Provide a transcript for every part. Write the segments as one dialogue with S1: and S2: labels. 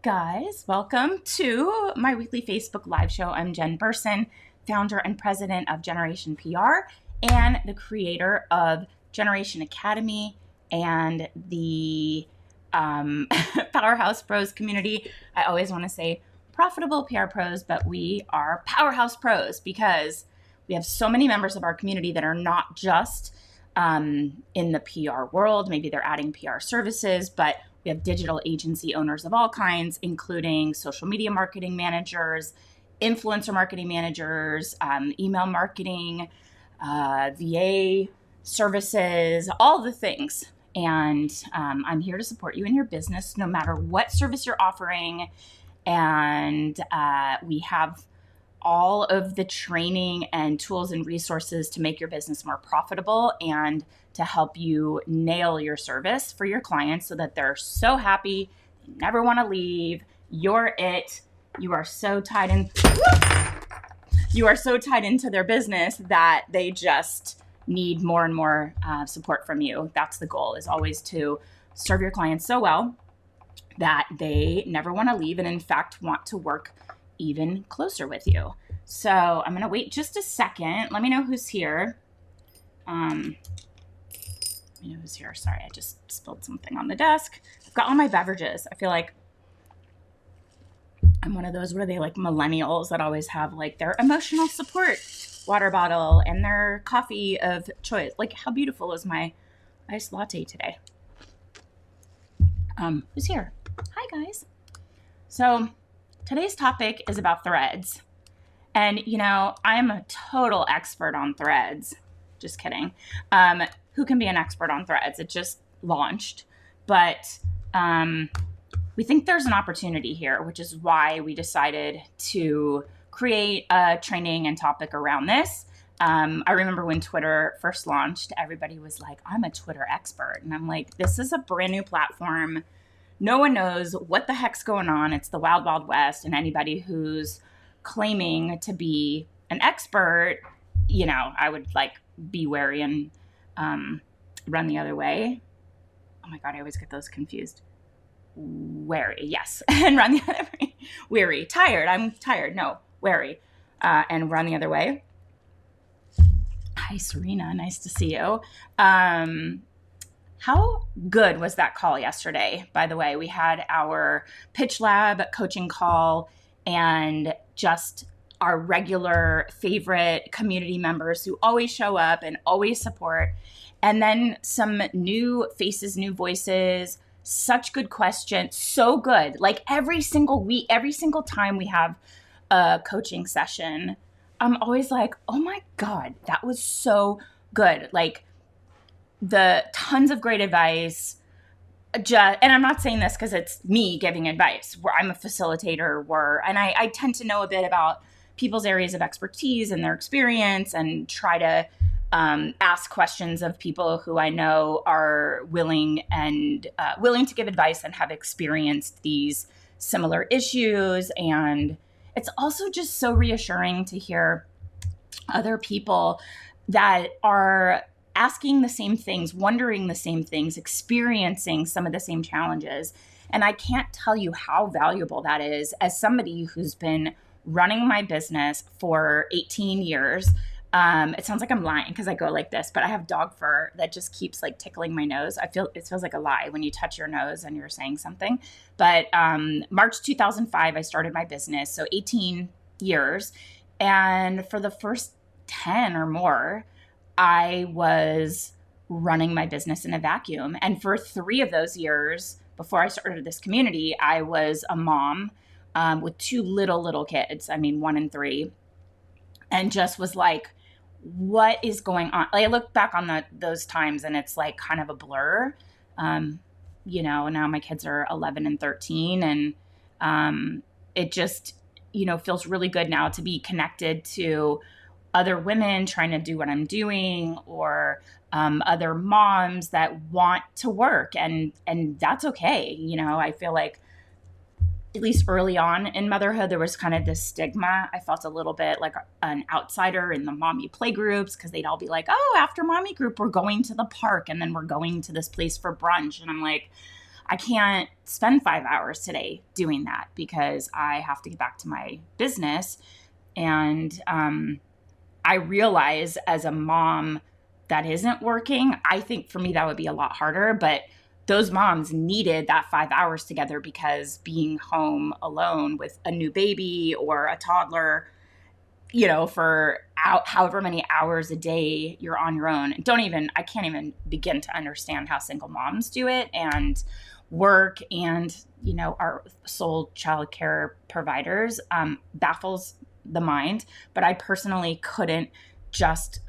S1: guys? Welcome to my weekly Facebook live show. I'm Jen Burson, founder and president of Generation PR and the creator of Generation Academy and the Powerhouse Pros community. I always want to say profitable PR pros, but we are Powerhouse Pros because we have so many members of our community that are not just in the PR world. Maybe they're adding PR services, but we have digital agency owners of all kinds, including social media marketing managers, influencer marketing managers, email marketing, VA services, all the things. And I'm here to support you in your business, no matter what service you're offering. And we have all of the training and tools and resources to make your business more profitable and to help you nail your service for your clients so that they're so happy, they never want to leave. You're it. You are so tied in. You are so tied into their business that they just need more and more support from you. That's the goal, is always to serve your clients so well that they never want to leave and in fact want to work even closer with you. So I'm going to wait just a second. Let me know who's here. Sorry, I just spilled something on the desk. I've got all my beverages. I feel like I'm one of those, what are they, like millennials that always have like their emotional support water bottle and their coffee of choice. Like, how beautiful is my iced latte today? Who's here? Hi, guys. So today's topic is about threads. And, you know, I'm a total expert on threads. Just kidding. Who can be an expert on threads? It just launched. But we think there's an opportunity here, which is why we decided to create a training and topic around this. I remember when Twitter first launched, everybody was like, I'm a Twitter expert. And I'm like, this is a brand new platform. No one knows what the heck's going on. It's the wild, wild west. And anybody who's claiming to be an expert, you know, I would like be wary and run the other way. Oh my God, I always get those confused. Wary, yes. And run the other way. Weary, tired. I'm tired. No, wary. And run the other way. Hi, Serena. Nice to see you. How good was that call yesterday? By the way, we had our Pitch Lab coaching call and just our regular favorite community members who always show up and always support. And then some new faces, new voices, such good questions, so good. Like every single week, every single time we have a coaching session, I'm always like, oh my God, that was so good. Like the tons of great advice. And I'm not saying this because it's me giving advice, where I'm a facilitator, and I tend to know a bit about people's areas of expertise and their experience and try to ask questions of people who I know are willing to give advice and have experienced these similar issues. And it's also just so reassuring to hear other people that are asking the same things, wondering the same things, experiencing some of the same challenges. And I can't tell you how valuable that is as somebody who's been running my business for 18 years. It sounds like I'm lying because I go like this, but I have dog fur that just keeps like tickling my nose. It feels like a lie when you touch your nose and you're saying something. But March 2005, I started my business. So 18 years. And for the first 10 or more, I was running my business in a vacuum. And for 3 of those years, before I started this community, I was a mom with 2 little kids. I mean, 1 and 3. And just was like, what is going on? Like, I look back on those times and it's like kind of a blur. You know, now my kids are 11 and 13. And it just, you know, feels really good now to be connected to other women trying to do what I'm doing, or other moms that want to work, and that's okay. You know, I feel like at least early on in motherhood, there was kind of this stigma. I felt a little bit like an outsider in the mommy play groups because they'd all be like, oh, after mommy group, we're going to the park and then we're going to this place for brunch. And I'm like, I can't spend 5 hours today doing that because I have to get back to my business. And I realize as a mom that isn't working, I think for me that would be a lot harder. But those moms needed that 5 hours together because being home alone with a new baby or a toddler, for however many hours a day you're on your own. I can't even begin to understand how single moms do it, and work and, our sole childcare providers baffles the mind. But I personally couldn't just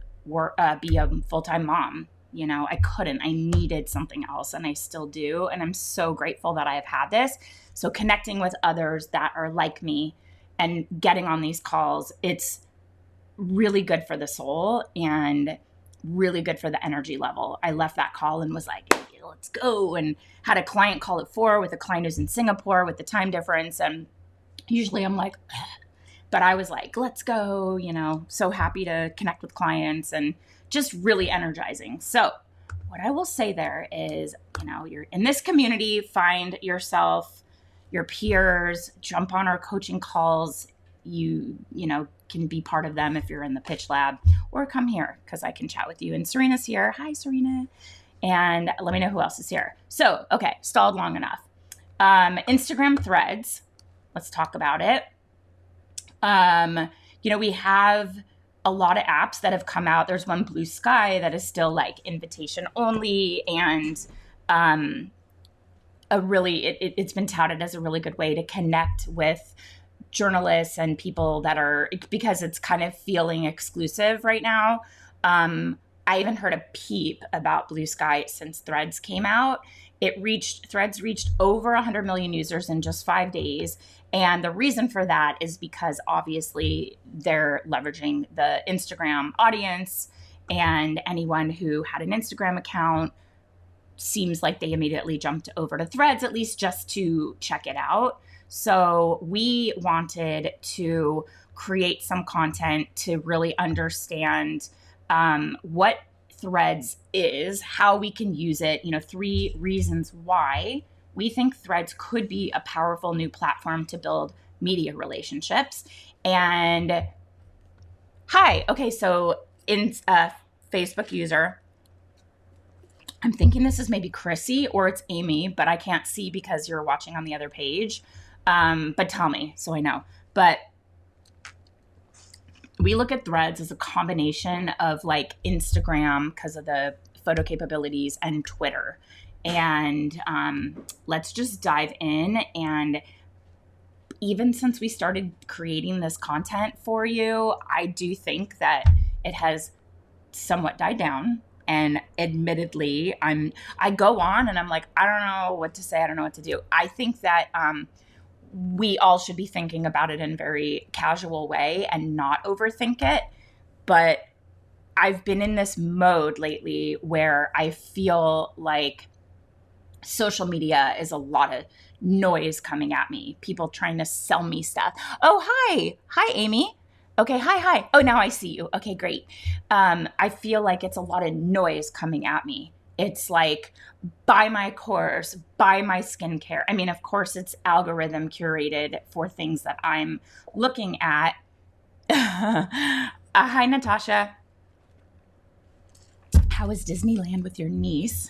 S1: be a full-time mom. I couldn't. I needed something else, and I still do. And I'm so grateful that I have had this. So connecting with others that are like me and getting on these calls, it's really good for the soul and really good for the energy level. I left that call and was like, hey, let's go. And had a client call at 4 with a client who's in Singapore with the time difference. And usually I'm like, but I was like, let's go, so happy to connect with clients and just really energizing. So what I will say there is, you're in this community, find yourself, your peers, jump on our coaching calls. You can be part of them if you're in the Pitch Lab, or come here because I can chat with you. And Serena's here. Hi, Serena. And let me know who else is here. So, okay, stalled long enough. Instagram Threads. Let's talk about it. We have a lot of apps that have come out. There's one, Blue Sky, that is still like invitation only, and it's been touted as a really good way to connect with journalists and people that are, because it's kind of feeling exclusive right now. I haven't heard a peep about Blue Sky since Threads came out. Threads reached over 100 million users in just 5 days. And the reason for that is because obviously they're leveraging the Instagram audience, and anyone who had an Instagram account seems like they immediately jumped over to Threads, at least just to check it out. So we wanted to create some content to really understand what Threads is, how we can use it, 3 reasons why we think Threads could be a powerful new platform to build media relationships. And so in Facebook user, I'm thinking this is maybe Chrissy or it's Amy, but I can't see because you're watching on the other page. But tell me so I know. But we look at Threads as a combination of like Instagram because of the photo capabilities and Twitter. And let's just dive in. And even since we started creating this content for you, I do think that it has somewhat died down. And admittedly, I go on and I'm like, I don't know what to say. I don't know what to do. I think that we all should be thinking about it in a very casual way and not overthink it. But I've been in this mode lately where I feel like social media is a lot of noise coming at me. People trying to sell me stuff. Oh, hi. Hi, Amy. Okay, hi. Oh, now I see you. Okay, great. I feel like it's a lot of noise coming at me. It's like, buy my course, buy my skincare. I mean, of course, it's algorithm curated for things that I'm looking at. Hi, Natasha. How is Disneyland with your niece?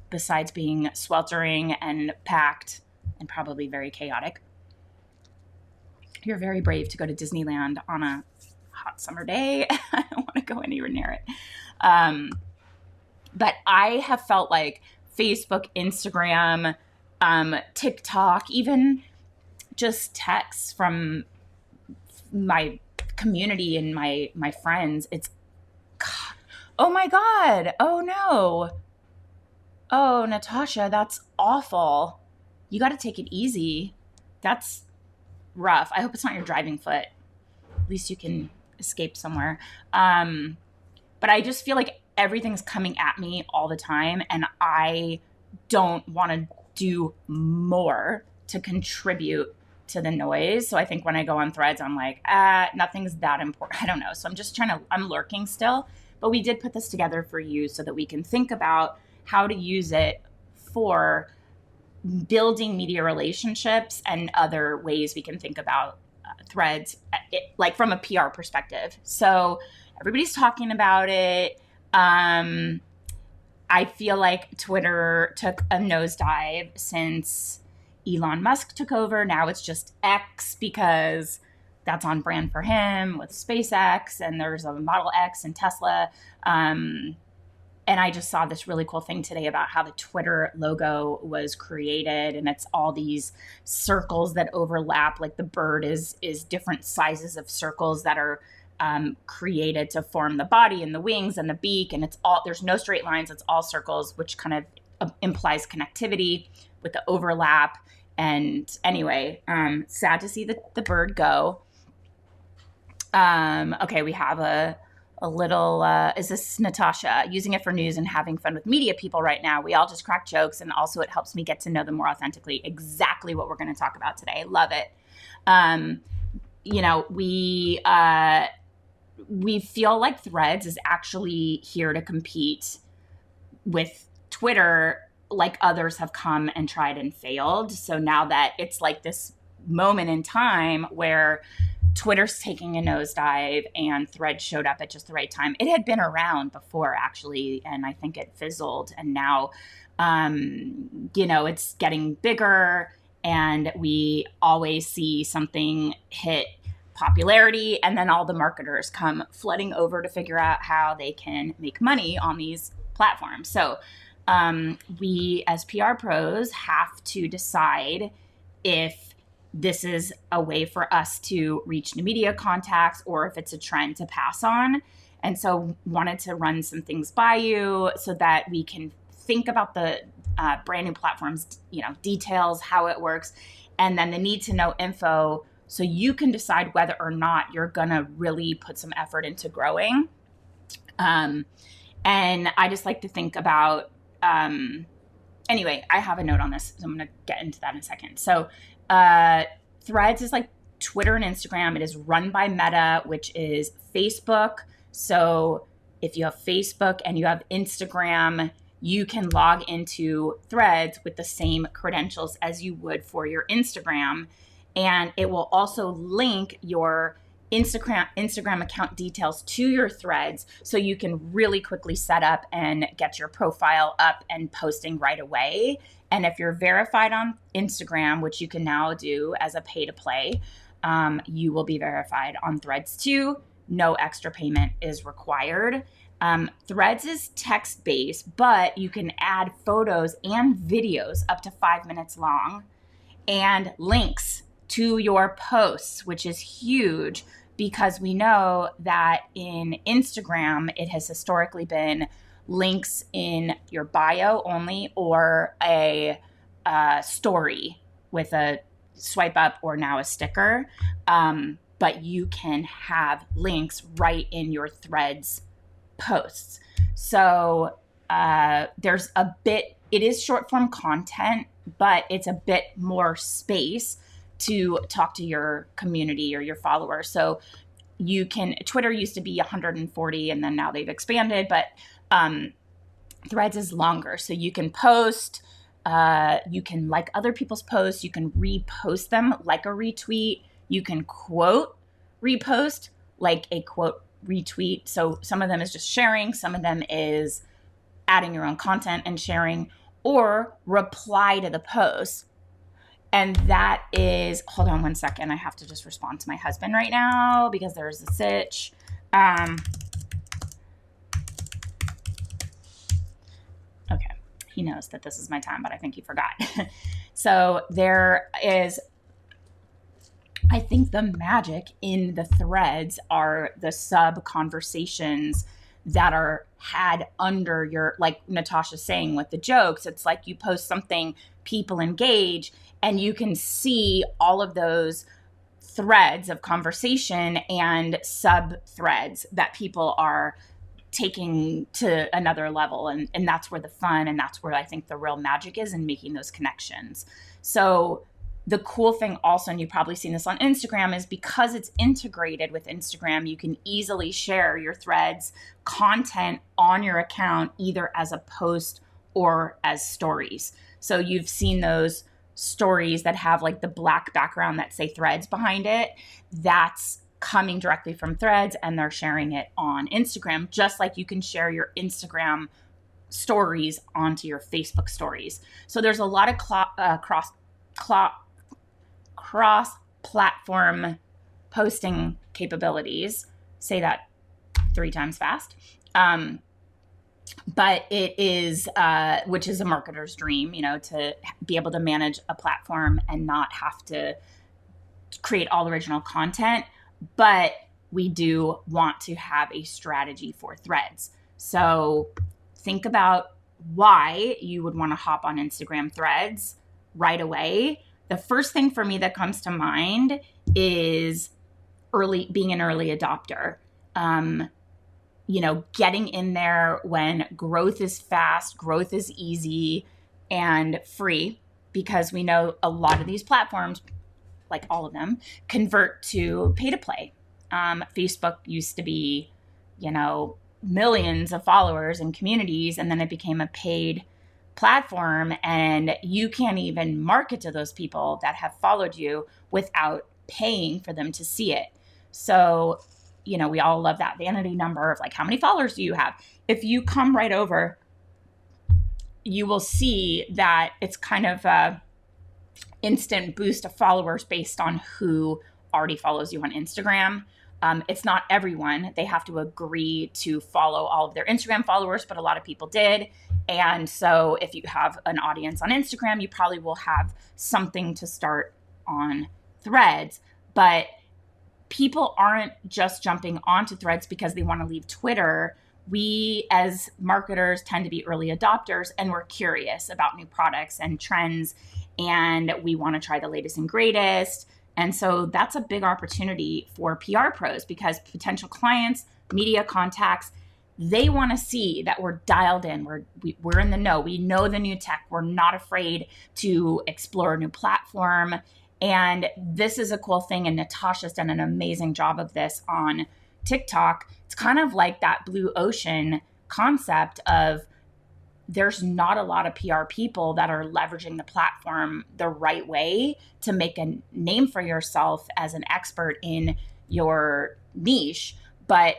S1: Besides being sweltering and packed and probably very chaotic. You're very brave to go to Disneyland on a hot summer day. I don't want to go anywhere near it. But I have felt like Facebook, Instagram, TikTok, even just texts from my community and my friends. It's, God, oh my God. Oh no. Oh, Natasha, that's awful. You got to take it easy. That's rough. I hope it's not your driving foot. At least you can escape somewhere. But I just feel like everything's coming at me all the time, and I don't want to do more to contribute to the noise. So I think when I go on Threads, I'm like, nothing's that important. I don't know. So I'm lurking still. But we did put this together for you so that we can think about how to use it for building media relationships and other ways we can think about Threads, like from a PR perspective. So everybody's talking about it. I feel like Twitter took a nosedive since Elon Musk took over. Now it's just X because that's on brand for him with SpaceX, and there's a Model X and Tesla. And I just saw this really cool thing today about how the Twitter logo was created, and it's all these circles that overlap. Like the bird is different sizes of circles that are created to form the body and the wings and the beak, and it's all, there's no straight lines, it's all circles, which kind of implies connectivity with the overlap. And anyway, sad to see the bird go. Okay, we have a little, is this Natasha? Using it for news and having fun with media people right now. We all just crack jokes, and also it helps me get to know them more authentically. Exactly what we're going to talk about today. Love it. We feel like Threads is actually here to compete with Twitter, like others have come and tried and failed. So now that it's like this moment in time where Twitter's taking a nosedive and Threads showed up at just the right time. It had been around before, actually, and I think it fizzled. And now, it's getting bigger, and we always see something hit popularity, and then all the marketers come flooding over to figure out how they can make money on these platforms. So we, as PR pros, have to decide if this is a way for us to reach new media contacts or if it's a trend to pass on. And so wanted to run some things by you so that we can think about the brand new platforms, details, how it works, and then the need to know info so you can decide whether or not you're going to really put some effort into growing. And I just like to think about, anyway, I have a note on this, so I'm going to get into that in a second. So Threads is like Twitter and Instagram. It is run by Meta, which is Facebook. So if you have Facebook and you have Instagram, you can log into Threads with the same credentials as you would for your Instagram. And it will also link your Instagram account details to your Threads, so you can really quickly set up and get your profile up and posting right away. And if you're verified on Instagram, which you can now do as a pay to play, you will be verified on Threads too. No extra payment is required. Threads is text-based, but you can add photos and videos up to 5 minutes long, and links to your posts, which is huge because we know that in Instagram, it has historically been links in your bio only, or a story with a swipe up or now a sticker. But you can have links right in your Threads posts. So there's it is short form content, but it's a bit more space to talk to your community or your followers. So Twitter used to be 140 and then now they've expanded, but Threads is longer. So you can post, you can like other people's posts, you can repost them like a retweet, you can quote repost like a quote retweet. So some of them is just sharing, some of them is adding your own content and sharing, or reply to the post. And that is, hold on one second. I have to just respond to my husband right now because there's a sitch. Okay. He knows that this is my time, but I think he forgot. So there is, I think the magic in the Threads are the sub conversations that are had under your, like Natasha's saying with the jokes. It's like you post something, people engage, and you can see all of those threads of conversation and sub threads that people are taking to another level. And that's where the fun, and that's where I think the real magic is in making those connections. So the cool thing also, and you've probably seen this on Instagram, is because it's integrated with Instagram, you can easily share your Threads content on your account, either as a post or as stories. So you've seen those stories that have like the black background that say Threads behind it. That's coming directly from Threads, and they're sharing it on Instagram, just like you can share your Instagram stories onto your Facebook stories. So there's a lot of cross-platform posting capabilities. Say that 3 times fast. But it is, which is a marketer's dream, to be able to manage a platform and not have to create all original content. But we do want to have a strategy for Threads. So think about why you would want to hop on Instagram Threads right away. The first thing for me that comes to mind is being an early adopter. Getting in there when growth is fast, growth is easy and free, because we know a lot of these platforms, like all of them, convert to pay to play. Facebook used to be, millions of followers and communities, and then it became a paid platform, and you can't even market to those people that have followed you without paying for them to see it. So, we all love that vanity number of like, how many followers do you have? If you come right over, you will see that it's kind of a instant boost of followers based on who already follows you on Instagram. It's not everyone. They have to agree to follow all of their Instagram followers, but a lot of people did. And so if you have an audience on Instagram, you probably will have something to start on Threads. But people aren't just jumping onto Threads because they want to leave Twitter. We as marketers tend to be early adopters, and we're curious about new products and trends, and we want to try the latest and greatest. And so that's a big opportunity for PR pros, because potential clients, media contacts, they want to see that we're dialed in. We're in the know. We know the new tech. We're not afraid to explore a new platform. And this is a cool thing. And Natasha's done an amazing job of this on TikTok. It's kind of like that blue ocean concept of there's not a lot of PR people that are leveraging the platform the right way to make a name for yourself as an expert in your niche. But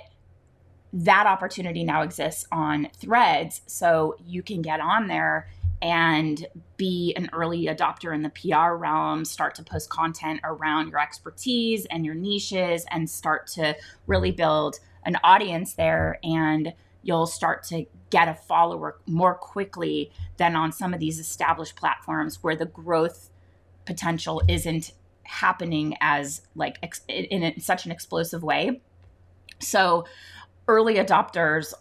S1: that opportunity now exists on Threads. So you can get on there and be an early adopter in the PR realm, start to post content around your expertise and your niches, and start to really build an audience there. And you'll start to get a follower more quickly than on some of these established platforms where the growth potential isn't happening as like in such an explosive way. So early adopters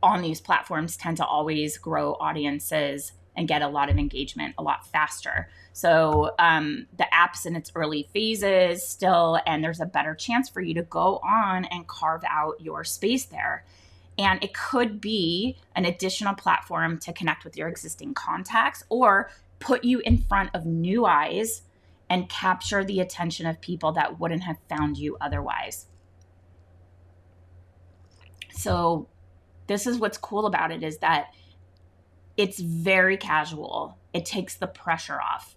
S1: on these platforms tend to always grow audiences and get a lot of engagement a lot faster. So the app's in its early phases still, and there's a better chance for you to go on and carve out your space there. And it could be an additional platform to connect with your existing contacts, or put you in front of new eyes and capture the attention of people that wouldn't have found you otherwise. So this is what's cool about it, is that it's very casual. It takes the pressure off.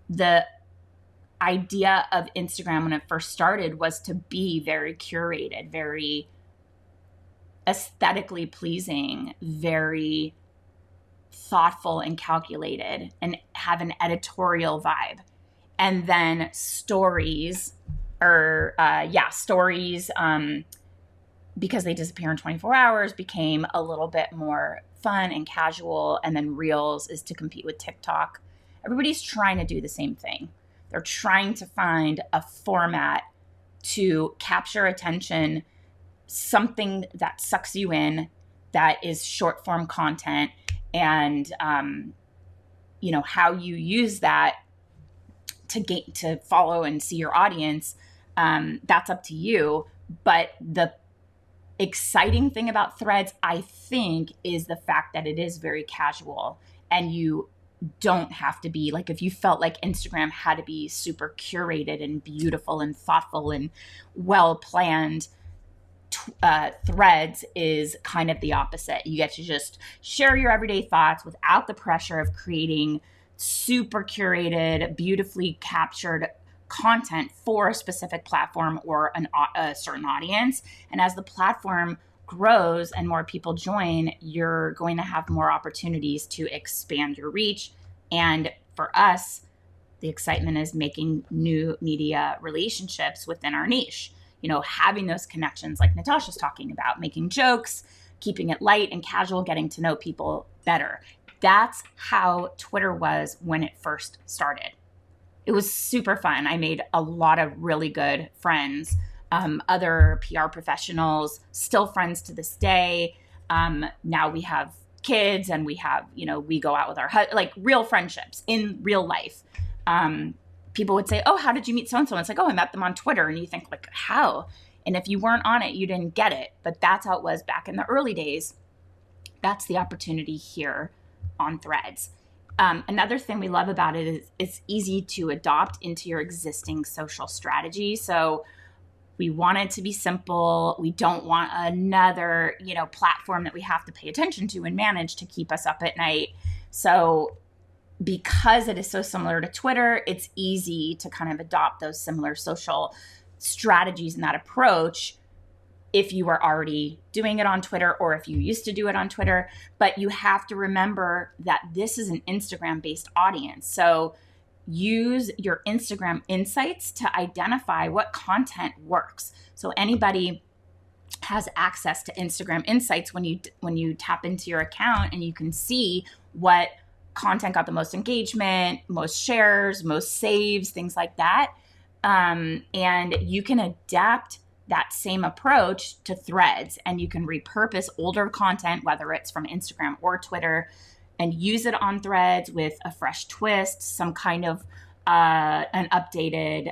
S1: The idea of Instagram when it first started was to be very curated, very aesthetically pleasing, very thoughtful and calculated, and have an editorial vibe. And then stories, because they disappear in 24 hours, became a little bit more fun and casual. And then Reels is to compete with TikTok. Everybody's trying to do the same thing. They're trying to find a format to capture attention, something that sucks you in, that is short form content, and how you use that to follow and see your audience. That's up to you. But the exciting thing about Threads, I think, is the fact that it is very casual, and you don't have to be like, if you felt like Instagram had to be super curated and beautiful and thoughtful and well planned Threads is kind of the opposite. You get to just share your everyday thoughts without the pressure of creating super curated, beautifully captured content for a specific platform or a certain audience. And as the platform grows and more people join, you're going to have more opportunities to expand your reach. And for us, the excitement is making new media relationships within our niche. Having those connections like Natasha's talking about, making jokes, keeping it light and casual, getting to know people better. That's how Twitter was when it first started. It was super fun. I made a lot of really good friends, other PR professionals, still friends to this day. Now we have kids and we have, we go out with our, like real friendships in real life. People would say, oh, how did you meet so-and-so? And it's like, oh, I met them on Twitter. And you think like, how? And if you weren't on it, you didn't get it. But that's how it was back in the early days. That's the opportunity here on Threads. Another thing we love about it is it's easy to adopt into your existing social strategy. So we want it to be simple. We don't want another, platform that we have to pay attention to and manage to keep us up at night. So because it is so similar to Twitter, it's easy to kind of adopt those similar social strategies and that approach if you were already doing it on Twitter or if you used to do it on Twitter. But you have to remember that this is an Instagram-based audience. So use your Instagram insights to identify what content works. So anybody has access to Instagram insights when you tap into your account, and you can see what content got the most engagement, most shares, most saves, things like that. And you can adapt that same approach to Threads, and you can repurpose older content, whether it's from Instagram or Twitter, and use it on Threads with a fresh twist, some kind of an updated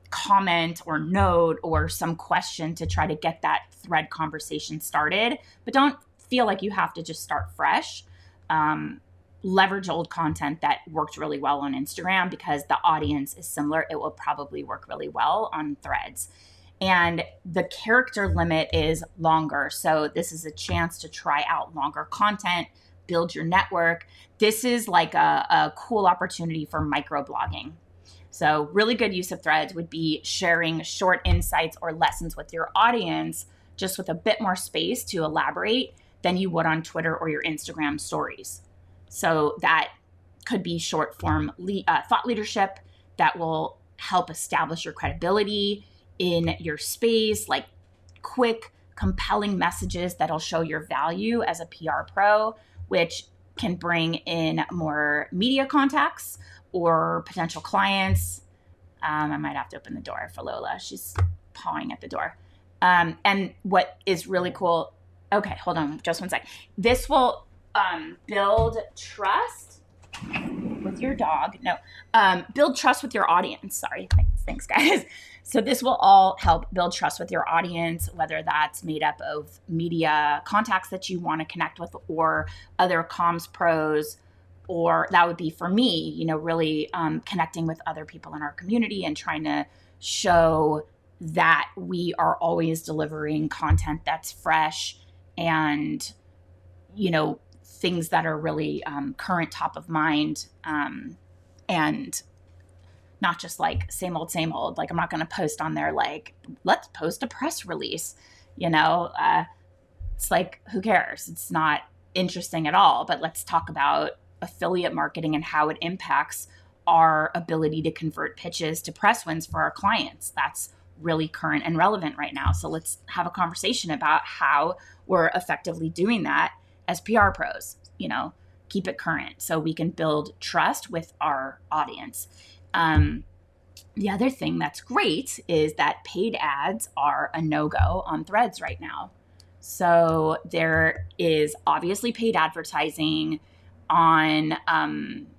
S1: comment or note or some question to try to get that thread conversation started. But don't feel like you have to just start fresh. Leverage old content that worked really well on Instagram because the audience is similar. It will probably work really well on Threads. And the character limit is longer. So this is a chance to try out longer content, build your network. This is like a cool opportunity for microblogging. So really good use of Threads would be sharing short insights or lessons with your audience, just with a bit more space to elaborate than you would on Twitter or your Instagram stories. So that could be short form thought leadership that will help establish your credibility in your space, like quick, compelling messages that'll show your value as a PR pro, which can bring in more media contacts or potential clients. I might have to open the door for Lola. She's pawing at the door. And what is really cool, okay, hold on just one sec. This will build trust with your dog. No, build trust with your audience. Sorry, thanks guys. So this will all help build trust with your audience, whether that's made up of media contacts that you want to connect with or other comms pros, or that would be for me, really connecting with other people in our community and trying to show that we are always delivering content that's fresh and, things that are really current, top of mind, and not just like same old. Like I'm not going to post on there like, let's post a press release. It's like, who cares? It's not interesting at all. But let's talk about affiliate marketing and how it impacts our ability to convert pitches to press wins for our clients. That's really current and relevant right now. So let's have a conversation about how we're effectively doing that as PR pros, keep it current so we can build trust with our audience. The other thing that's great is that paid ads are a no-go on Threads right now. So there is obviously paid advertising on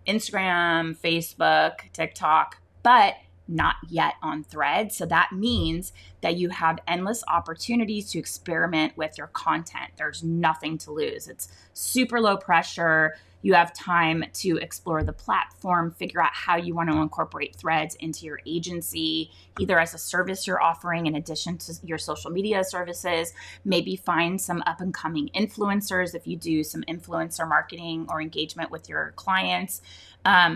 S1: Instagram, Facebook, TikTok, but not yet on Threads. So that means that you have endless opportunities to experiment with your content. There's nothing to lose. It's super low pressure. You have time to explore the platform, figure out how you want to incorporate Threads into your agency, either as a service you're offering in addition to your social media services. Maybe find some up and coming influencers if you do some influencer marketing or engagement with your clients.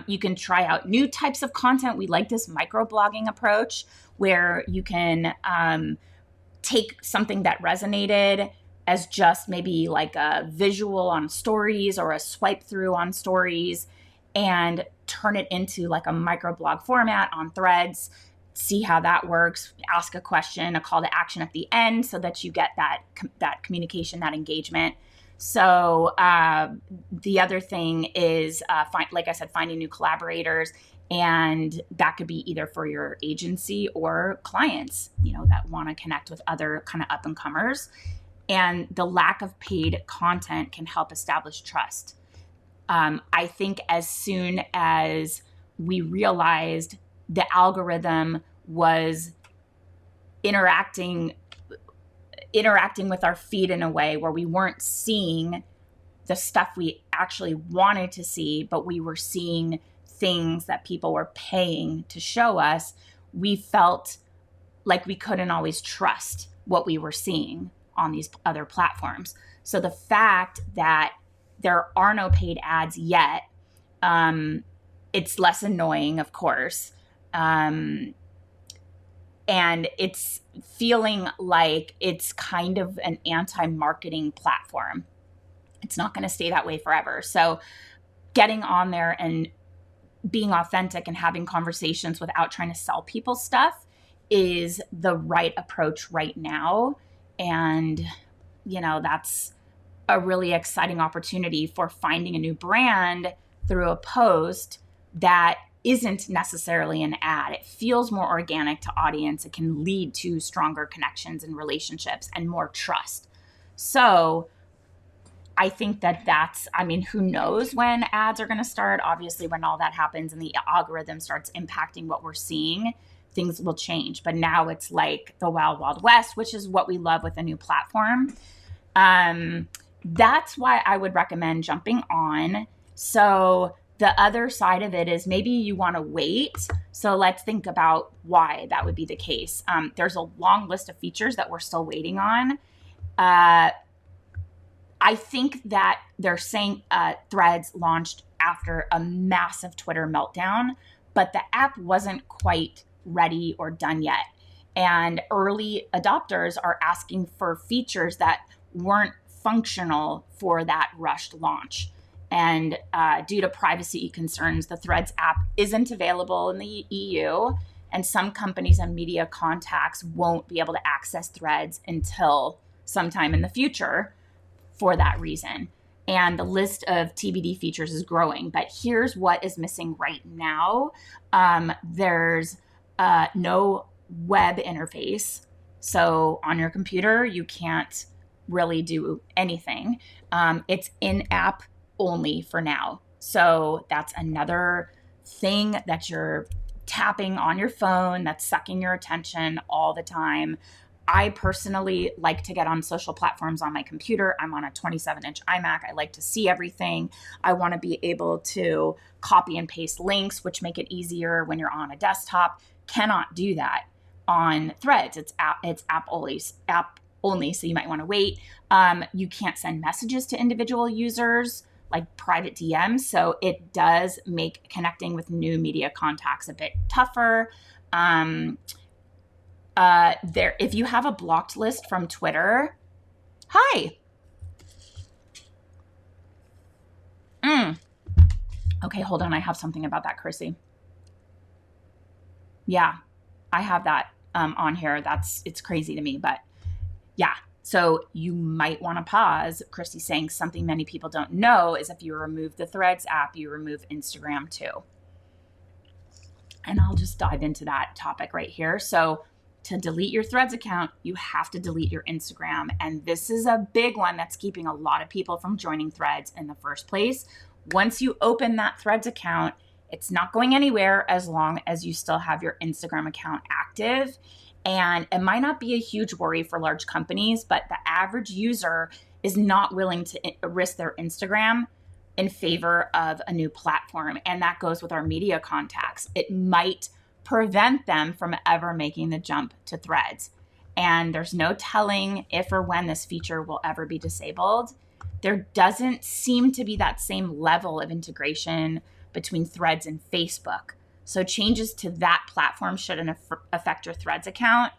S1: You can try out new types of content. We like this microblogging approach where you can take something that resonated as just maybe like a visual on stories or a swipe through on stories and turn it into like a microblog format on Threads. See how that works. Ask a question, a call to action at the end so that you get that communication, that engagement. So the other thing is, like I said, finding new collaborators. And that could be either for your agency or clients, that want to connect with other kind of up and comers. And the lack of paid content can help establish trust. I think as soon as we realized the algorithm was interacting with our feed in a way where we weren't seeing the stuff we actually wanted to see, but we were seeing things that people were paying to show us, we felt like we couldn't always trust what we were seeing on these other platforms. So the fact that there are no paid ads yet, it's less annoying, of course. And it's feeling like it's kind of an anti-marketing platform. It's not going to stay that way forever. So getting on there and being authentic and having conversations without trying to sell people stuff is the right approach right now. And, that's a really exciting opportunity for finding a new brand through a post that isn't necessarily an ad. It feels more organic to audience. It can lead to stronger connections and relationships and more trust. So I think who knows when ads are going to start? Obviously, when all that happens and the algorithm starts impacting what we're seeing, things will change. But now it's like the wild, wild west, which is what we love with a new platform. That's why I would recommend jumping on. So the other side of it is maybe you want to wait. So let's think about why that would be the case. There's a long list of features that we're still waiting on. I think that they're saying Threads launched after a massive Twitter meltdown, but the app wasn't quite ready or done yet. And early adopters are asking for features that weren't functional for that rushed launch. And due to privacy concerns, the Threads app isn't available in the EU, and some companies and media contacts won't be able to access Threads until sometime in the future for that reason. And the list of TBD features is growing, but here's what is missing right now. There's no web interface. So on your computer, you can't really do anything. It's in-app only for now. So that's another thing that you're tapping on your phone that's sucking your attention all the time. I personally like to get on social platforms on my computer. I'm on a 27-inch iMac. I like to see everything. I want to be able to copy and paste links, which make it easier when you're on a desktop. Cannot do that on Threads. It's app only, so you might want to wait. You can't send messages to individual users like private DMs, so it does make connecting with new media contacts a bit tougher. If you have a blocked list from Twitter, hi. Okay, hold on. I have something about that, Chrissy. Yeah, I have that on here. It's crazy to me, but yeah. So you might want to pause. Chrissy's saying something many people don't know is if you remove the Threads app, you remove Instagram too. And I'll just dive into that topic right here. So to delete your Threads account, you have to delete your Instagram. And this is a big one that's keeping a lot of people from joining Threads in the first place. Once you open that Threads account, it's not going anywhere as long as you still have your Instagram account active. And it might not be a huge worry for large companies, but the average user is not willing to risk their Instagram in favor of a new platform. And that goes with our media contacts. It might prevent them from ever making the jump to Threads. And there's no telling if or when this feature will ever be disabled. There doesn't seem to be that same level of integration between Threads and Facebook. So changes to that platform shouldn't affect your Threads account.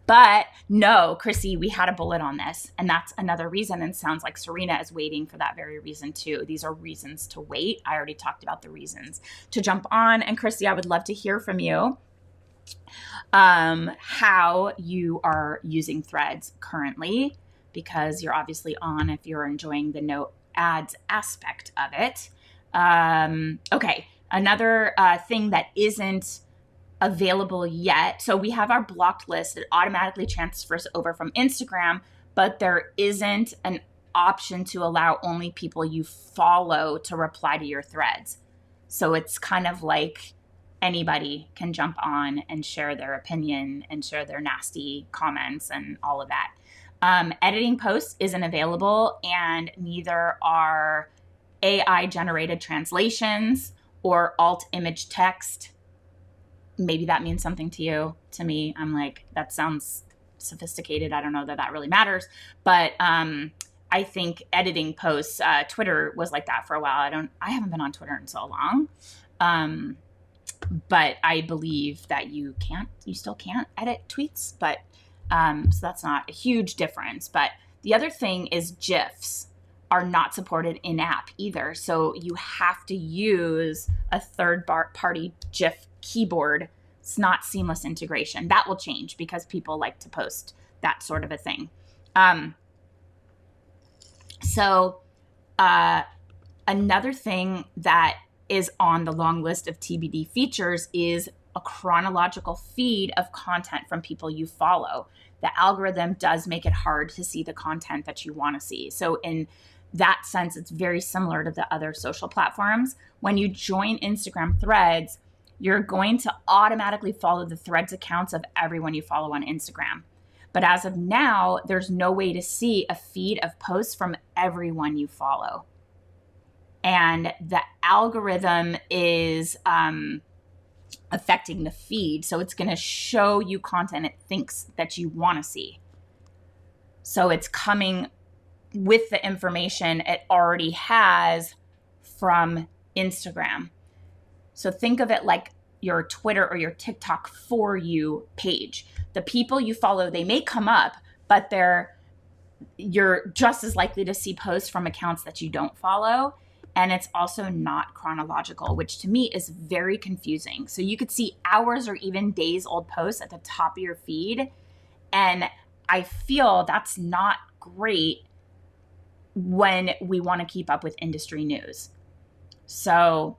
S1: But no, Chrissy, we had a bullet on this. And that's another reason. And sounds like Serena is waiting for that very reason too. These are reasons to wait. I already talked about the reasons to jump on. And Chrissy, I would love to hear from you how you are using Threads currently, because you're obviously on if you're enjoying the no ads aspect of it. Okay, another thing that isn't available yet. So we have our blocked list that automatically transfers over from Instagram, but there isn't an option to allow only people you follow to reply to your threads. So it's kind of like anybody can jump on and share their opinion and share their nasty comments and all of that. Editing posts isn't available, and neither are AI generated translations or alt image text. Maybe that means something to you. To me, I'm like, that sounds sophisticated. I don't know that really matters. But I think editing posts, Twitter was like that for a while. I haven't been on Twitter in so long. But I believe that you still can't edit tweets. But so that's not a huge difference. But the other thing is GIFs are not supported in app either. So you have to use a third-party GIF keyboard. It's not seamless integration. That will change because people like to post that sort of a thing. So another thing that is on the long list of TBD features is a chronological feed of content from people you follow. The algorithm does make it hard to see the content that you want to see. So in that sense, it's very similar to the other social platforms. When you join Instagram Threads, you're going to automatically follow the Threads accounts of everyone you follow on Instagram. But as of now, there's no way to see a feed of posts from everyone you follow. And the algorithm is affecting the feed. So it's going to show you content it thinks that you want to see. So it's coming with the information it already has from Instagram. So think of it like your Twitter or your TikTok for you page. The people you follow, they may come up, but you're just as likely to see posts from accounts that you don't follow. And it's also not chronological, which to me is very confusing. So you could see hours or even days old posts at the top of your feed. And I feel that's not great when we want to keep up with industry news. So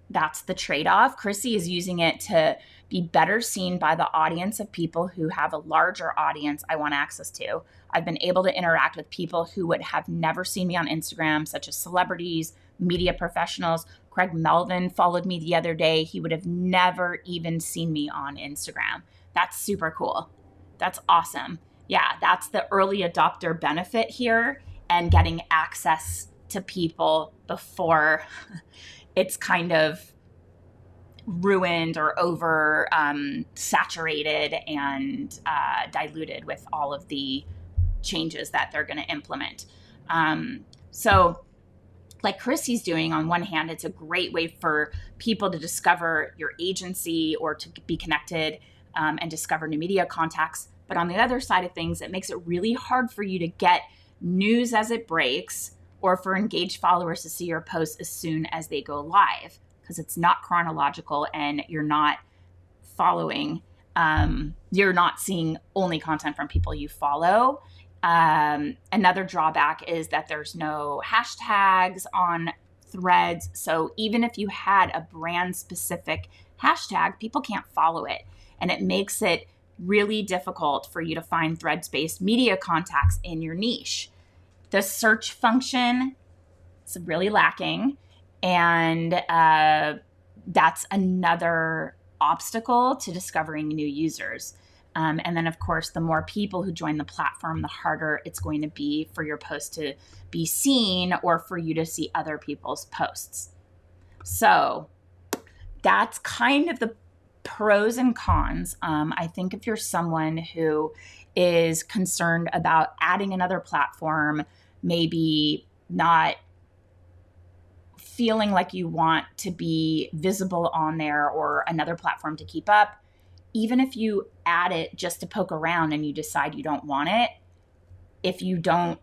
S1: that's the trade-off. Chrissy is using it to be better seen by the audience of people who have a larger audience I want access to. I've been able to interact with people who would have never seen me on Instagram, such as celebrities, media professionals. Craig Melvin followed me the other day. He would have never even seen me on Instagram. That's super cool. That's awesome. Yeah, that's the early adopter benefit here, and getting access to people before it's kind of ruined or over saturated and diluted with all of the changes that they're going to implement. So like Chrissy's doing, on one hand, it's a great way for people to discover your agency or to be connected and discover new media contacts. But on the other side of things, it makes it really hard for you to get news as it breaks, or for engaged followers to see your posts as soon as they go live, because it's not chronological and you're not following, you're not seeing only content from people you follow. Another drawback is that there's no hashtags on Threads. So even if you had a brand specific hashtag, people can't follow it. And it makes it really difficult for you to find Threads-based media contacts in your niche. The search function is really lacking, and that's another obstacle to discovering new users. And then, of course, the more people who join the platform, the harder it's going to be for your post to be seen or for you to see other people's posts. So that's kind of the pros and cons. I think if you're someone who is concerned about adding another platform, maybe not feeling like you want to be visible on there or another platform to keep up, even if you add it just to poke around and you decide you don't want it, if you don't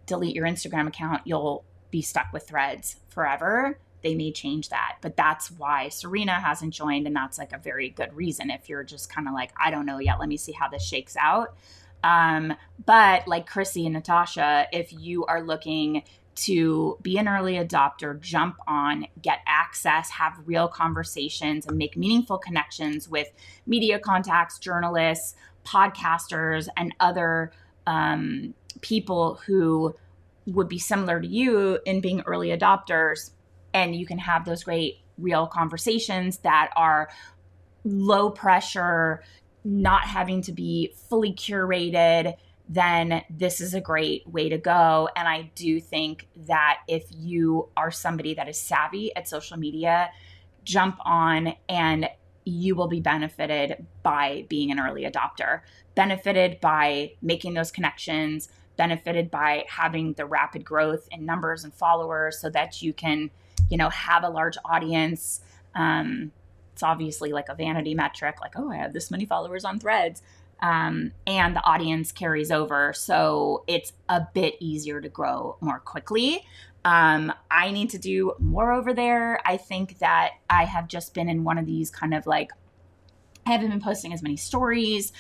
S1: delete your Instagram account, you'll be stuck with Threads forever. They may change that, but that's why Serena hasn't joined. And that's like a very good reason. If you're just kind of like, I don't know yet, let me see how this shakes out. But like Chrissy and Natasha, if you are looking to be an early adopter, jump on, get access, have real conversations, and make meaningful connections with media contacts, journalists, podcasters, and other people who would be similar to you in being early adopters. And you can have those great real conversations that are low pressure, not having to be fully curated, then this is a great way to go. And I do think that if you are somebody that is savvy at social media, jump on and you will be benefited by being an early adopter, benefited by making those connections, benefited by having the rapid growth in numbers and followers so that you can, have a large audience. It's obviously like a vanity metric, like, oh, I have this many followers on Threads. And the audience carries over. So it's a bit easier to grow more quickly. I need to do more over there. I think that I have just been in one of these kind of like, I haven't been posting as many stories,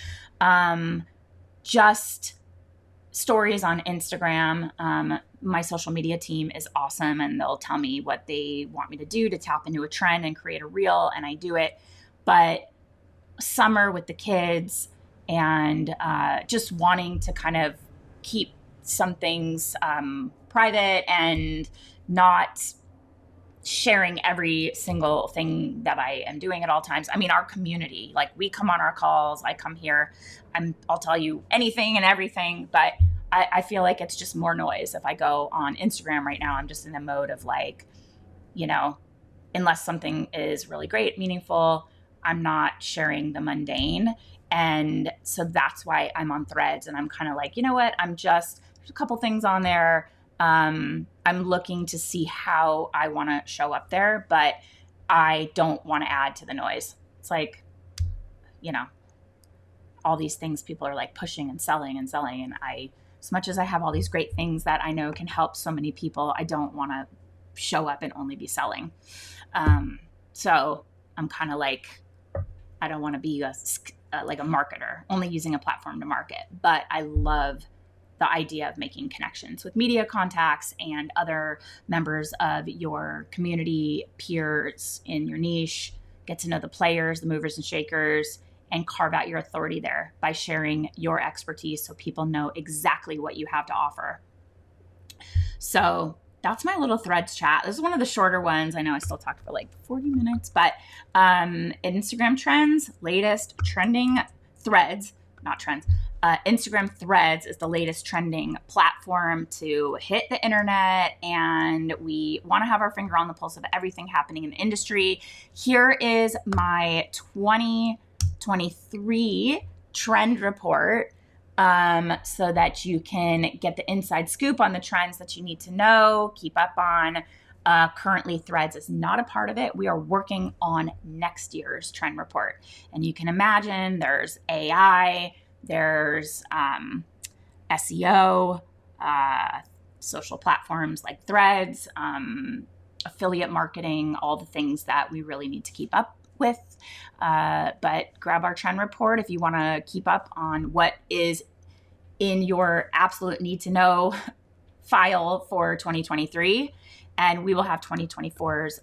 S1: just stories on Instagram. My social media team is awesome and they'll tell me what they want me to do to tap into a trend and create a reel, and I do it. But summer with the kids and just wanting to kind of keep some things private and not sharing every single thing that I am doing at all times. I mean, our community, like we come on our calls, I come here, I'll tell you anything and everything, but I feel like it's just more noise. If I go on Instagram right now, I'm just in a mode of like, unless something is really great, meaningful, I'm not sharing the mundane. And so that's why I'm on Threads, and I'm kind of like, you know what? There's a couple things on there. I'm looking to see how I want to show up there, but I don't want to add to the noise. It's like, all these things people are like pushing and selling. And as much as I have all these great things that I know can help so many people, I don't want to show up and only be selling. So I'm kind of like, I don't want to be like a marketer, only using a platform to market. But I love the idea of making connections with media contacts and other members of your community, peers in your niche, get to know the players, the movers and shakers, and carve out your authority there by sharing your expertise so people know exactly what you have to offer. So that's my little Threads chat. This is one of the shorter ones. I know I still talked for like 40 minutes, but Instagram trends, latest trending Threads, not trends. Instagram Threads is the latest trending platform to hit the internet, and we want to have our finger on the pulse of everything happening in the industry. Here is my 2023 trend report, so that you can get the inside scoop on the trends that you need to know, keep up on. Currently, Threads is not a part of it. We are working on next year's trend report. And you can imagine there's AI, there's SEO, social platforms like Threads, affiliate marketing, all the things that we really need to keep up with. But grab our trend report if you want to keep up on what is in your absolute need to know file for 2023. And we will have 2024's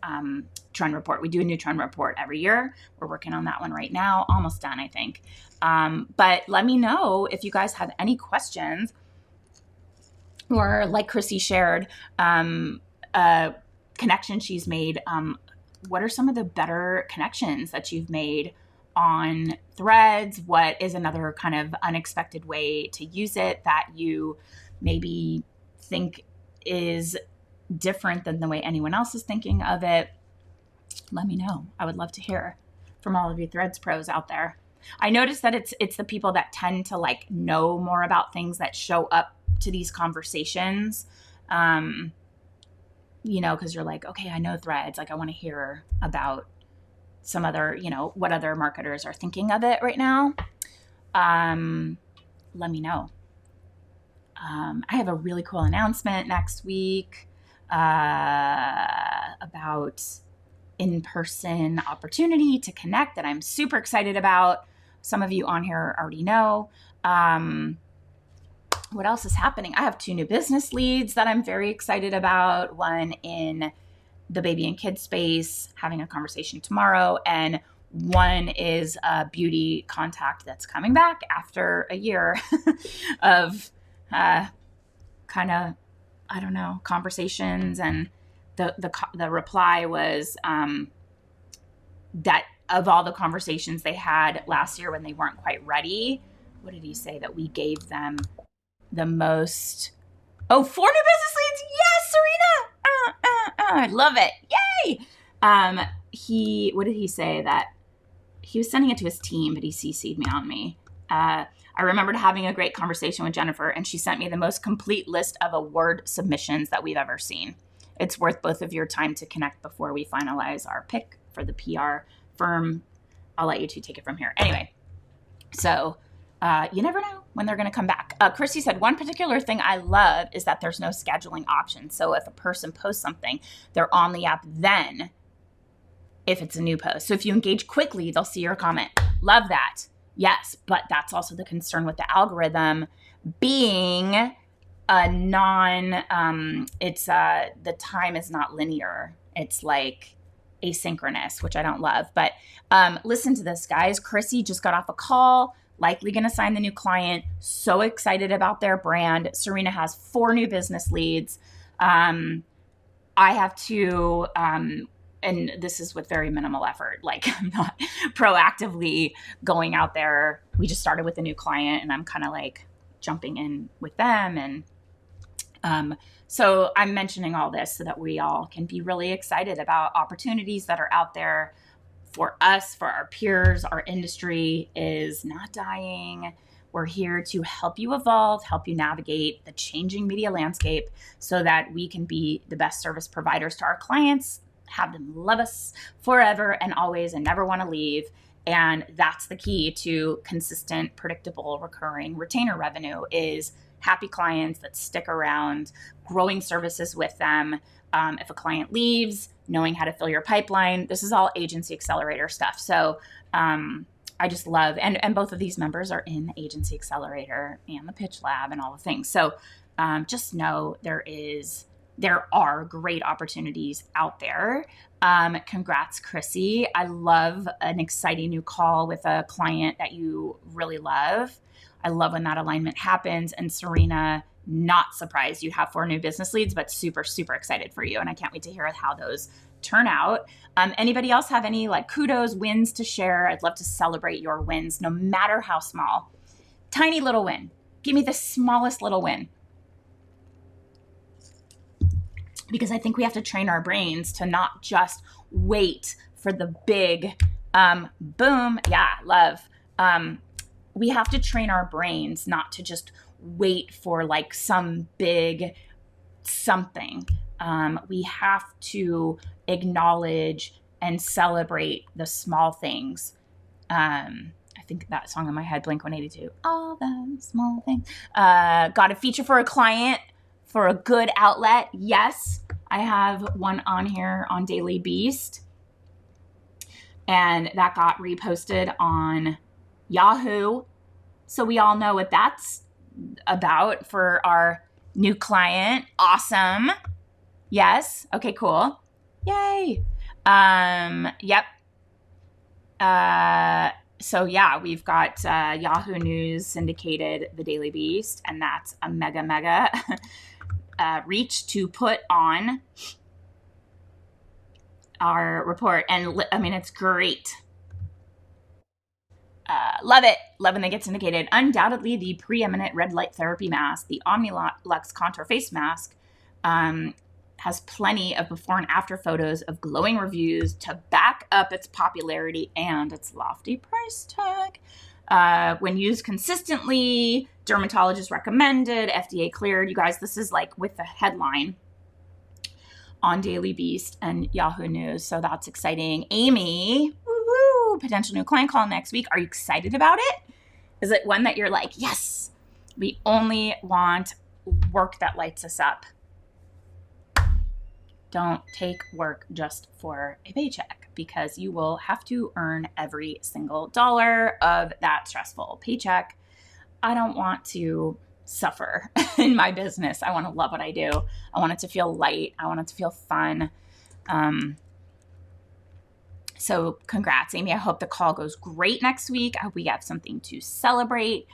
S1: trend report. We do a new trend report every year. We're working on that one right now. Almost done, I think. But let me know if you guys have any questions, or like Chrissy shared, a connection she's made. What are some of the better connections that you've made on Threads? What is another kind of unexpected way to use it that you maybe think is different than the way anyone else is thinking of it? Let me know. I would love to hear from all of you Threads pros out there. I noticed that it's the people that tend to like know more about things that show up to these conversations. You know, because you're like, okay, I know Threads. Like, I want to hear about some other, you know, what other marketers are thinking of it right now. Let me know. I have a really cool announcement next week about in-person opportunity to connect that I'm super excited about. Some of you on here already know. What else is happening? I have 2 new business leads that I'm very excited about. One in the baby and kids space, having a conversation tomorrow, and one is a beauty contact that's coming back after a year of kind of, I don't know, conversations. And the reply was that of all the conversations they had last year when they weren't quite ready, what did he say? That we gave them the most. Oh, 4 new business leads. Yes, Serena. I love it. Yay. What did he say? That he was sending it to his team, but he CC'd me on me. I remembered having a great conversation with Jennifer, and she sent me the most complete list of award submissions that we've ever seen. It's worth both of your time to connect before we finalize our pick for the PR firm. I'll let you 2 take it from here. Anyway, so you never know when they're going to come back. Christy said, one particular thing I love is that there's no scheduling option. So if a person posts something, they're on the app then if it's a new post. So if you engage quickly, they'll see your comment. Love that. Yes, but that's also the concern with the algorithm being a the time is not linear. It's like asynchronous, which I don't love. But listen to this, guys. Chrissy just got off a call, likely going to sign the new client. So excited about their brand. Serena has 4 new business leads. I have 2, and this is with very minimal effort. Like, I'm not proactively going out there. We just started with a new client, and I'm kind of like jumping in with them. And so I'm mentioning all this so that we all can be really excited about opportunities that are out there for us, for our peers. Our industry is not dying. We're here to help you evolve, help you navigate the changing media landscape so that we can be the best service providers to our clients, have them love us forever and always and never want to leave. And that's the key to consistent, predictable, recurring retainer revenue is happy clients that stick around, growing services with them. If a client leaves, knowing how to fill your pipeline. This is all Agency Accelerator stuff. So I just love, and both of these members are in the Agency Accelerator and the Pitch Lab and all the things. So just know there are great opportunities out there. Congrats, Chrissy. I love an exciting new call with a client that you really love. I love when that alignment happens. And Serena, not surprised you have 4 new business leads, but super, super excited for you. And I can't wait to hear how those turn out. Anybody else have any like kudos, wins to share? I'd love to celebrate your wins, no matter how small. Tiny little win. Give me the smallest little win. Because I think we have to train our brains to not just wait for the big boom. Yeah, love. We have to train our brains not to just wait for like some big something. We have to acknowledge and celebrate the small things. I think that song in my head, Blink-182, all the small things. Got a feature for a client for a good outlet. Yes, I have one on here on Daily Beast. And that got reposted on Yahoo. So we all know what that's about for our new client. Awesome. Yes. Okay, cool. Yay. Yep. So yeah, we've got Yahoo News syndicated the Daily Beast, and that's a mega reach to put on our report. And I mean, it's great. Love it. Love when they get syndicated. Undoubtedly the preeminent red light therapy mask, the Omnilux Contour Face Mask, has plenty of before and after photos of glowing reviews to back up its popularity and its lofty price tag. When used consistently, dermatologist recommended, FDA cleared. You guys, this is like with the headline on Daily Beast and Yahoo News. So that's exciting. Amy, woo-hoo, potential new client call next week. Are you excited about it? Is it one that you're like, yes, we only want work that lights us up? Don't take work just for a paycheck, because you will have to earn every single dollar of that stressful paycheck. I don't want to suffer in my business. I want to love what I do. I want it to feel light. I want it to feel fun. So congrats, Amy. I hope the call goes great next week. I hope we have something to celebrate.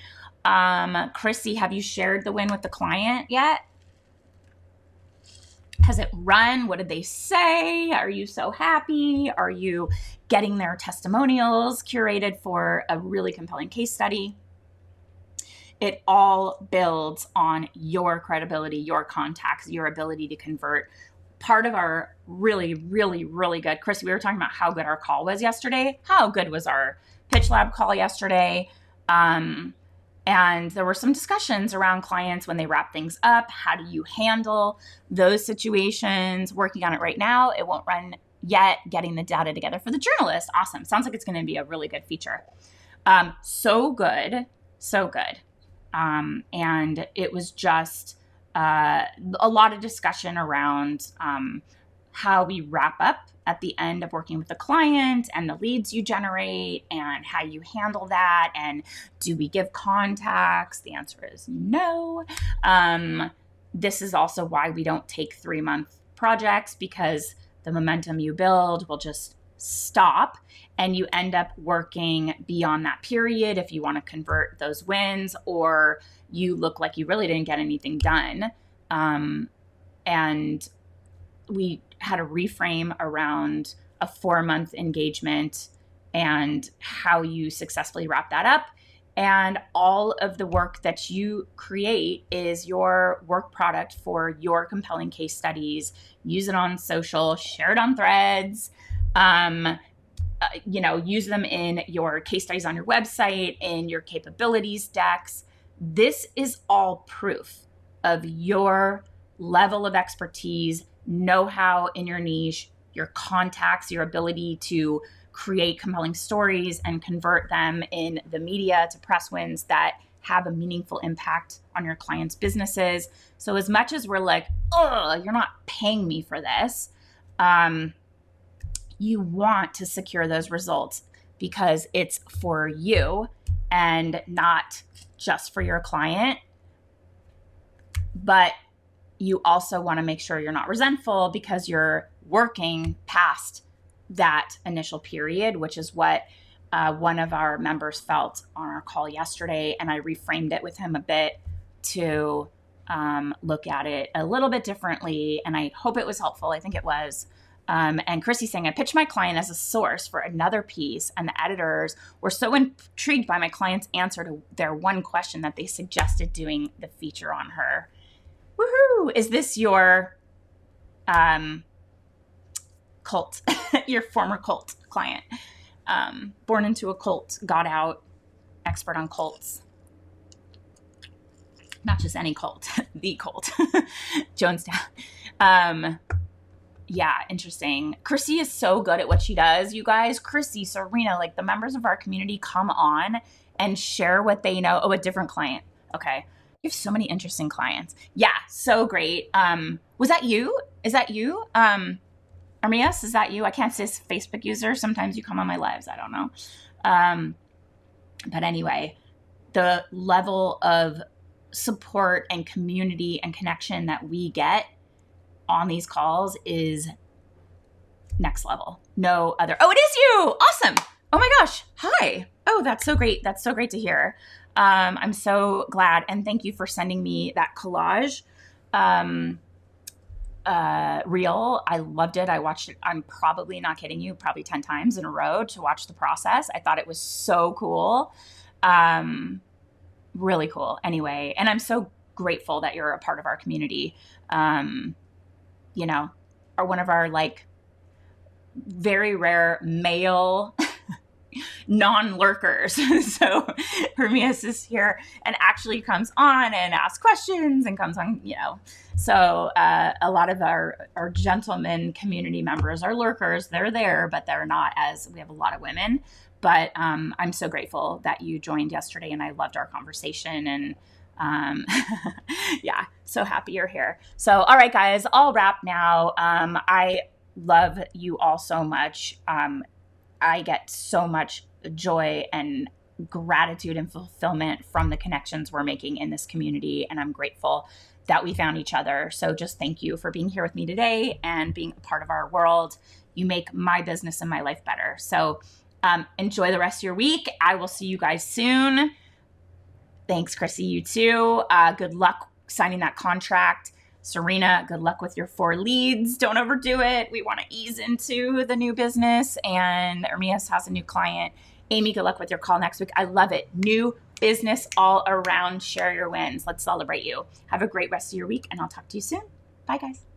S1: Chrissy, have you shared the win with the client yet? Has it run? What did they say? Are you so happy? Are you getting their testimonials curated for a really compelling case study? It all builds on your credibility, your contacts, your ability to convert. Part of our really, really, really good, Chrissy, we were talking about how good our call was yesterday. How good was our Pitch Lab call yesterday? And there were some discussions around clients when they wrap things up. How do you handle those situations? Working on it right now. It won't run yet. Getting the data together for the journalist. Awesome. Sounds like it's going to be a really good feature. So good. So good. And it was just a lot of discussion around how we wrap up at the end of working with the client and the leads you generate and how you handle that. And do we give contacts? The answer is no. This is also why we don't take 3-month projects, because the momentum you build will just stop and you end up working beyond that period if you want to convert those wins, or you look like you really didn't get anything done. And we had a reframe around a 4-month engagement and how you successfully wrap that up. And all of the work that you create is your work product for your compelling case studies. Use it on social, share it on Threads, use them in your case studies on your website, in your capabilities decks. This is all proof of your level of expertise, know-how in your niche, your contacts, your ability to create compelling stories and convert them in the media to press wins that have a meaningful impact on your clients' businesses. So as much as we're like, oh, you're not paying me for this, you want to secure those results because it's for you and not just for your client. But you also want to make sure you're not resentful because you're working past that initial period, which is what one of our members felt on our call yesterday. And I reframed it with him a bit to look at it a little bit differently. And I hope it was helpful. I think it was. And Chrissy's saying, I pitched my client as a source for another piece, and the editors were so intrigued by my client's answer to their one question that they suggested doing the feature on her. Woohoo! Is this your cult, your former cult client? Born into a cult, got out, expert on cults. Not just any cult, the cult. Jonestown. Yeah, interesting. Chrissy is so good at what she does, you guys. Chrissy, Serena, like the members of our community come on and share what they know. Oh, a different client. Okay. You have so many interesting clients. Yeah, so great. Was that you? Is that you? Armias, is that you? I can't say Facebook user. Sometimes you come on my lives. I don't know. But anyway, the level of support and community and connection that we get on these calls is next level. No other. Oh, it is you. Awesome. Oh my gosh. Hi. Oh, that's so great. That's so great to hear. I'm so glad. And thank you for sending me that collage. reel. I loved it. I watched it. I'm probably not kidding you, probably 10 times in a row to watch the process. I thought it was so cool. Really cool. Anyway, and I'm so grateful that you're a part of our community. You know, are one of our like very rare male non-lurkers. So Hermias is here and actually comes on and asks questions and comes on, So a lot of our gentlemen community members are lurkers. They're there, but they're not we have a lot of women. But I'm so grateful that you joined yesterday, and I loved our conversation. And yeah, so happy you're here. So, all right, guys, I'll wrap now. I love you all so much. I get so much joy and gratitude and fulfillment from the connections we're making in this community. And I'm grateful that we found each other. So just thank you for being here with me today and being a part of our world. You make my business and my life better. So enjoy the rest of your week. I will see you guys soon. Thanks, Chrissy. You too. Good luck signing that contract. Serena, good luck with your 4 leads. Don't overdo it. We want to ease into the new business. And Hermias has a new client. Amy, good luck with your call next week. I love it. New business all around. Share your wins. Let's celebrate you. Have a great rest of your week, and I'll talk to you soon. Bye, guys.